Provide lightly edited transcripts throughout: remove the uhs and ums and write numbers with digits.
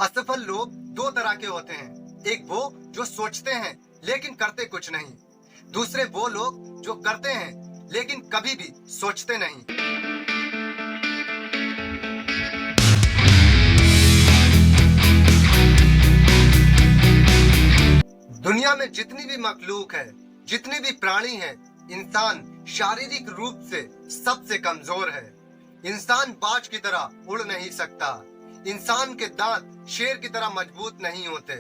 असफल लोग दो तरह के होते हैं। एक वो जो सोचते हैं लेकिन करते कुछ नहीं। दूसरे वो लोग जो करते हैं लेकिन कभी भी सोचते नहीं। दुनिया में जितनी भी मखलूक है, जितनी भी प्राणी है, इंसान शारीरिक रूप से सबसे कमजोर है। इंसान बाज की तरह उड़ नहीं सकता। इंसान के दांत शेर की तरह मजबूत नहीं होते।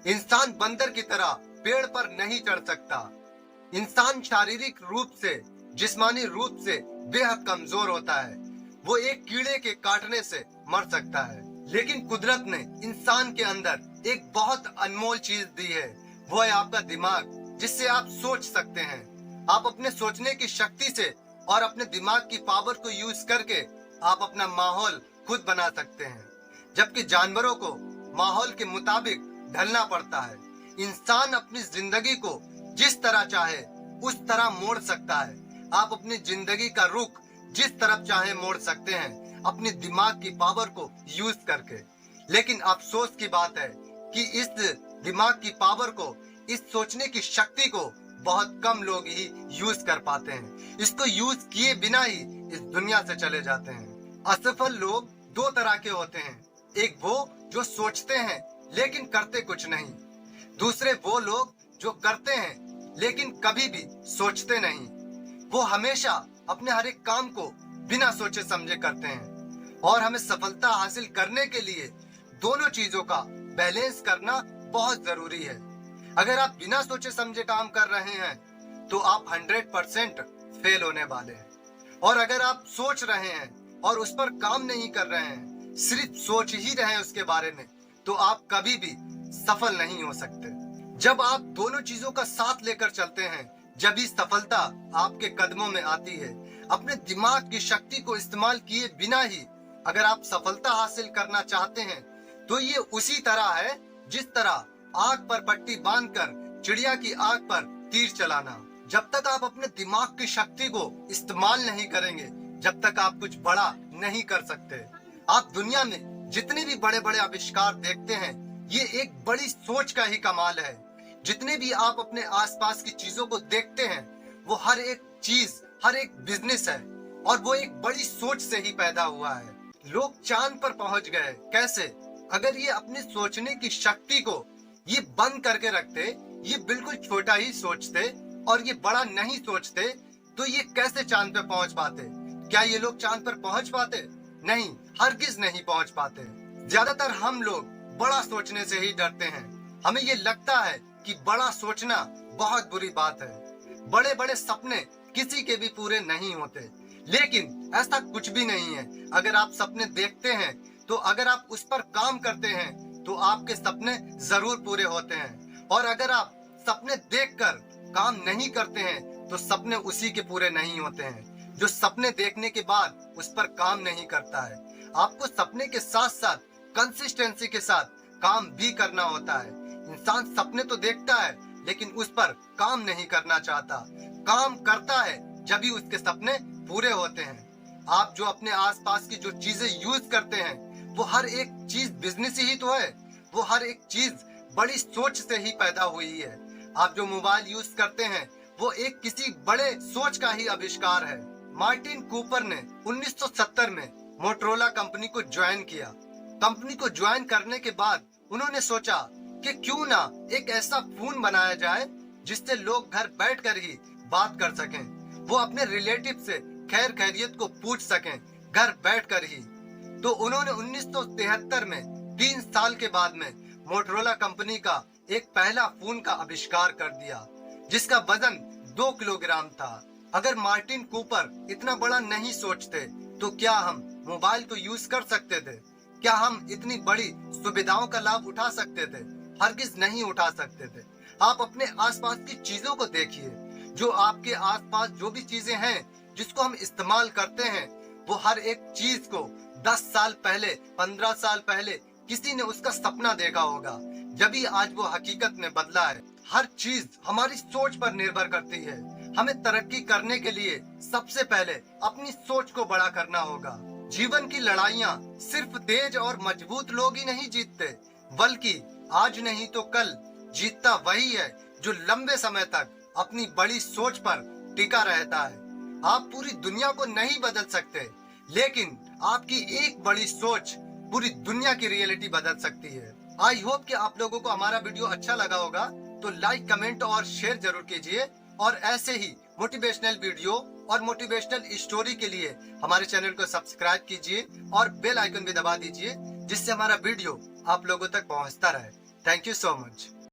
इंसान बंदर की तरह पेड़ पर नहीं चढ़ सकता। इंसान शारीरिक रूप से, जिस्मानी रूप से बेहद कमजोर होता है। वो एक कीड़े के काटने से मर सकता है। लेकिन कुदरत ने इंसान के अंदर एक बहुत अनमोल चीज दी है। वो है आपका दिमाग, जिससे आप सोच सकते हैं। आप अपने सोचने की शक्ति से और अपने दिमाग की पावर को यूज करके आप अपना माहौल खुद बना सकते हैं, जबकि जानवरों को माहौल के मुताबिक ढलना पड़ता है। इंसान अपनी जिंदगी को जिस तरह चाहे उस तरह मोड़ सकता है। आप अपनी जिंदगी का रुख जिस तरफ चाहे मोड़ सकते हैं, अपने दिमाग की पावर को यूज करके। लेकिन अफसोस की बात है कि इस दिमाग की पावर को, इस सोचने की शक्ति को बहुत कम लोग ही यूज कर पाते हैं। इसको यूज किए बिना ही इस दुनिया से चले जाते हैं। असफल लोग दो तरह के होते हैं। एक वो जो सोचते हैं लेकिन करते कुछ नहीं। दूसरे वो लोग जो करते हैं लेकिन कभी भी सोचते नहीं। वो हमेशा अपने हर एक काम को बिना सोचे समझे करते हैं। और हमें सफलता हासिल करने के लिए दोनों चीजों का बैलेंस करना बहुत जरूरी है। अगर आप बिना सोचे समझे काम कर रहे हैं तो आप 100% फेल होने वाले हैं। और अगर आप सोच रहे हैं और उस पर काम नहीं कर रहे हैं, सिर्फ सोच ही रहे हैं उसके बारे में, तो आप कभी भी सफल नहीं हो सकते। जब आप दोनों चीजों का साथ लेकर चलते हैं, जब ही सफलता आपके कदमों में आती है। अपने दिमाग की शक्ति को इस्तेमाल किए बिना ही अगर आप सफलता हासिल करना चाहते हैं तो ये उसी तरह है जिस तरह आग पर पट्टी बांधकर चिड़िया की आग पर तीर चलाना। जब तक आप अपने दिमाग की शक्ति को इस्तेमाल नहीं करेंगे, जब तक आप कुछ बड़ा नहीं कर सकते। आप दुनिया में जितने भी बड़े बड़े आविष्कार देखते हैं, ये एक बड़ी सोच का ही कमाल है। जितने भी आप अपने आसपास की चीजों को देखते हैं, वो हर एक चीज, हर एक बिजनेस है और वो एक बड़ी सोच से ही पैदा हुआ है। लोग चांद पर पहुंच गए कैसे? अगर ये अपनी सोचने की शक्ति को ये बंद करके रखते, ये बिल्कुल छोटा ही सोचते और ये बड़ा नहीं सोचते, तो ये कैसे चांद पे पहुंच पाते? क्या ये लोग चांद पर पहुंच पाते? नहीं, हरगिज नहीं पहुंच पाते। ज्यादातर हम लोग बड़ा सोचने से ही डरते हैं। हमें ये लगता है कि बड़ा सोचना बहुत बुरी बात है। बड़े बड़े सपने किसी के भी पूरे नहीं होते, लेकिन ऐसा कुछ भी नहीं है। अगर आप सपने देखते हैं तो अगर आप उस पर काम करते हैं तो आपके सपने जरूर पूरे होते हैं। और अगर आप सपने देखकर काम नहीं करते हैं तो सपने उसी के पूरे नहीं होते हैं जो सपने देखने के बाद उस पर काम नहीं करता है। आपको सपने के साथ साथ कंसिस्टेंसी के साथ काम भी करना होता है। इंसान सपने तो देखता है लेकिन उस पर काम नहीं करना चाहता। काम करता है जब भी उसके सपने पूरे होते हैं। आप जो अपने आसपास की जो चीजें यूज करते हैं, वो हर एक चीज बिजनेस ही तो है। वो हर एक चीज बड़ी सोच से ही पैदा हुई है। आप जो मोबाइल यूज करते हैं, वो एक किसी बड़े सोच का ही आविष्कार है। मार्टिन कूपर ने 1970 में मोटरोला कंपनी को ज्वाइन किया। कंपनी को ज्वाइन करने के बाद उन्होंने सोचा कि क्यों ना एक ऐसा फोन बनाया जाए जिससे लोग घर बैठकर ही बात कर सकें। वो अपने रिलेटिव से खैर खैरियत को पूछ सकें घर बैठकर ही। तो उन्होंने 1973 में 3 साल के बाद में मोटरोला कंपनी का एक पहला फोन का आविष्कार कर दिया, जिसका वजन 2 किलोग्राम था। अगर मार्टिन कूपर इतना बड़ा नहीं सोचते तो क्या हम मोबाइल को यूज कर सकते थे? क्या हम इतनी बड़ी सुविधाओं का लाभ उठा सकते थे? हरगिज नहीं उठा सकते थे। आप अपने आसपास की चीजों को देखिए। जो आपके आसपास जो भी चीजें हैं जिसको हम इस्तेमाल करते हैं, वो हर एक चीज को 10 साल पहले, 15 साल पहले किसी ने उसका सपना देखा होगा, जब ही आज वो हकीकत में बदला है। हर चीज हमारी सोच पर निर्भर करती है। हमें तरक्की करने के लिए सबसे पहले अपनी सोच को बड़ा करना होगा। जीवन की लड़ाइयाँ सिर्फ तेज और मजबूत लोग ही नहीं जीतते, बल्कि आज नहीं तो कल जीतता वही है जो लंबे समय तक अपनी बड़ी सोच पर टिका रहता है। आप पूरी दुनिया को नहीं बदल सकते, लेकिन आपकी एक बड़ी सोच पूरी दुनिया की रियलिटी बदल सकती है। आई होप कि आप लोगों को हमारा वीडियो अच्छा लगा होगा, तो लाइक, कमेंट और शेयर जरूर कीजिए। और ऐसे ही मोटिवेशनल वीडियो और मोटिवेशनल स्टोरी के लिए हमारे चैनल को सब्सक्राइब कीजिए और बेल आइकन भी दबा दीजिए, जिससे हमारा वीडियो आप लोगों तक पहुंचता रहे। Thank you so much.